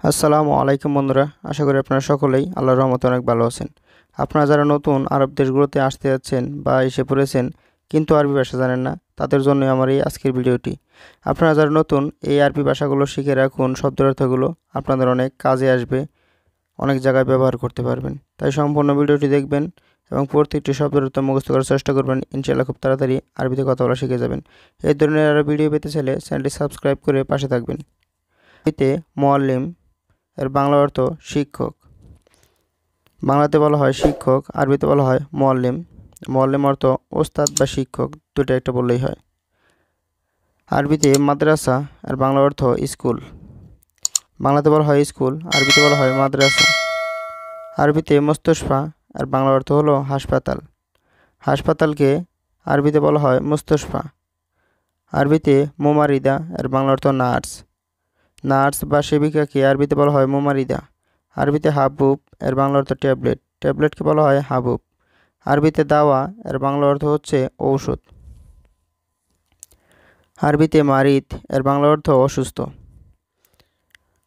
আসসালামু আলাইকুম বন্ধুরা, আশা করি আপনারা সকলেই আল্লাহর রহমতে অনেক ভালো আছেন। আপনারা যারা নতুন আরব দেশগুলোতে আসতে যাচ্ছেন বা এসে পড়েছেন কিন্তু আরবি ভাষা জানেন না, তাদের জন্য আমার এই আজকের ভিডিওটি। আপনারা যারা নতুন এই আরবি ভাষাগুলো শিখে রাখুন, শব্দের অর্থগুলো আপনাদের অনেক কাজে আসবে, অনেক জায়গায় ব্যবহার করতে পারবেন। তাই সম্পূর্ণ ভিডিওটি দেখবেন এবং প্রত্যেকটি শব্দের অর্থ মুখস্থ করার চেষ্টা করবেন। ইনশাআল্লাহ খুব তাড়াতাড়ি আরবিতে কথা বলা শিখে যাবেন। এই ধরনের আরো ভিডিও পেতে চাইলে চ্যানেলটি সাবস্ক্রাইব করে পাশে থাকবেন। আরবিতে মুআল্লিম এর বাংলা অর্থ শিক্ষক। বাংলাতে বলা হয় শিক্ষক, আরবিতে বলা হয় মুআল্লিম। মুআল্লিম অর্থ ওস্তাদ বা শিক্ষক, দুটো একটা বললেই হয়। আরবিতে মাদ্রাসা এর বাংলা অর্থ স্কুল। বাংলাতে বলা হয় স্কুল, আরবিতে বলা হয় মাদ্রাসা। আরবিতে মুস্তাশফা এর বাংলা অর্থ হলো হাসপাতাল। হাসপাতালকে আরবিতে বলা হয় মুস্তাশফা। আরবিতে মুমারিদা এর বাংলা অর্থ নার্স। নার্স বা সেবিকাকে আরবিতে বলা হয় মুমারিদা। আরবিতে হাবুব এর বাংলা অর্থ ট্যাবলেট। ট্যাবলেটকে বলা হয় হাবুব। আরবিতে দাওয়া এর বাংলা অর্থ হচ্ছে ঔষধ। আরবিতে মারিদ এর বাংলা অর্থ অসুস্থ।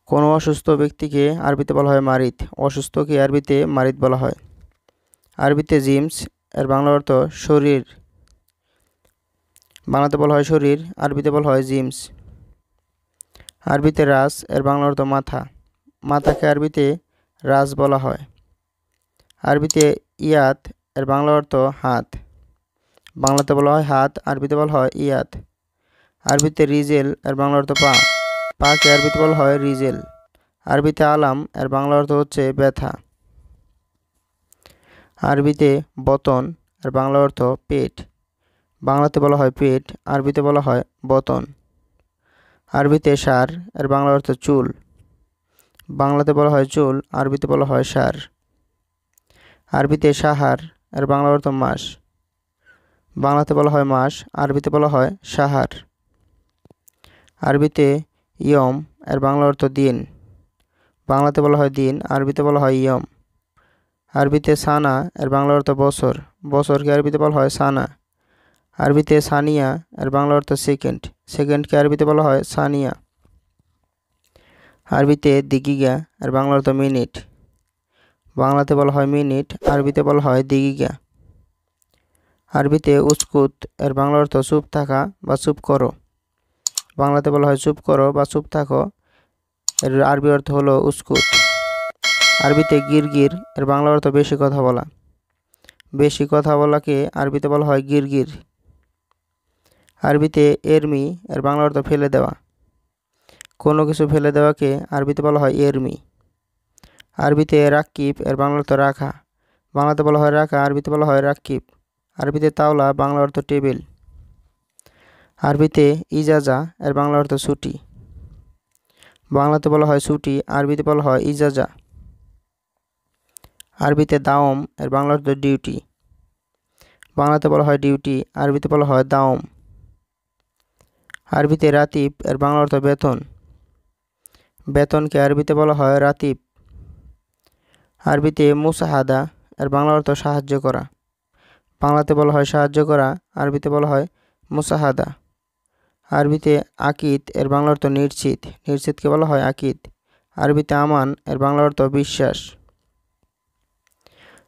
কোনো অসুস্থ ব্যক্তিকে আরবিতে বলা হয় মারিদ, অসুস্থকে আরবিতে মারিদ বলা হয়। আরবিতে জিমস এর বাংলা অর্থ শরীর। বাংলাতে বলা হয় শরীর, আরবিতে বলা হয় জিমস। আরবিতে রাস এর বাংলা অর্থ মাথা। মাথাকে আরবিতে রাস বলা হয়। আরবিতে ইয়াত এর বাংলা অর্থ হাত। বাংলাতে বলা হয় হাত, আরবিতে বলা হয় ইয়াত। আরবিতে রিজেল এর বাংলা অর্থ পা। পাকে আরবিতে বলা হয় রিজেল। আরবিতে আলাম এর বাংলা অর্থ হচ্ছে ব্যথা। আরবিতে বতন এর বাংলা অর্থ পেট। বাংলাতে বলা হয় পেট, আরবিতে বলা হয় বতন। আরবিতে সার এর বাংলা অর্থ চুল। বাংলাতে বলা হয় চুল, আরবিতে বলা হয় সার। আরবিতে সাহার এর বাংলা অর্থ মাস। বাংলাতে বলা হয় মাস, আরবিতে বলা হয় সাহার। আরবিতে ইয়ম এর বাংলা অর্থ দিন। বাংলাতে বলা হয় দিন, আরবিতে বলা হয় ইয়ম। আরবিতে সানা এর বাংলা অর্থ বছর। বছরকে আরবিতে বলা হয় সানা। আরবিতে সানিয়া এর বাংলা অর্থ সেকেন্ড। সেকেন্ডকে আরবিতে বলা হয় সানিয়া। আরবিতে দিগিগা এর বাংলা অর্থ মিনিট। বাংলাতে বলা হয় মিনিট, আরবিতে বলা হয় দিগিগা। আরবিতে উস্কুত এর বাংলা অর্থ চুপ থাকা বা চুপ করো। বাংলাতে বলা হয় চুপ করো বা চুপ থাকো, এর আরবি অর্থ হলো উস্কুত। আরবিতে গিরগির এর বাংলা অর্থ বেশি কথা বলা। বেশি কথা বলাকে আরবিতে বলা হয় গিরগির। আরবিতে এরমি এর বাংলা অর্থ ফেলে দেওয়া। কোনো কিছু ফেলে দেওয়াকে আরবিতে বলা হয় এরমি। আরবিতে রাক্কিব এর বাংলা অর্থ রাখা। বাংলাতে বলা হয় রাখা, আরবিতে বলা হয় রাক্কিব। আরবিতে তাওলা বাংলা অর্থ টেবিল। আরবিতে ইজাজা এর বাংলা অর্থ ছুটি। বাংলাতে বলা হয় ছুটি, আরবিতে বলা হয় ইজাজা। আরবিতে দাওম এর বাংলা অর্থ ডিউটি। বাংলাতে বলা হয় ডিউটি, আরবিতে বলা হয় দাওম। আরবিতে রাতিব এর বাংলা অর্থ বেতন। বেতনকে আরবিতে বলা হয় রাতিব। আরবিতে মুসাহাদা এর বাংলা অর্থ সাহায্য করা। বাংলাতে বলা হয় সাহায্য করা, আরবিতে বলা হয় মুসাহাদা। আরবিতে আকিদ এর বাংলা অর্থ নিশ্চিত। নিশ্চিতকে বলা হয় আকিদ। আরবিতে আমান এর বাংলা অর্থ বিশ্বাস।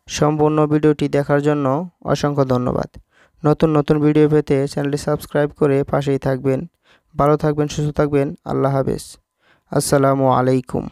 সম্পূর্ণ ভিডিওটি দেখার জন্য অসংখ্য ধন্যবাদ। নতুন নতুন ভিডিও পেতে চ্যানেলটি সাবস্ক্রাইব করে পাশেই থাকবেন। ভালো থাকবেন, সুস্থ থাকবেন। আল্লাহ হাফেজ। আসসালামু আলাইকুম।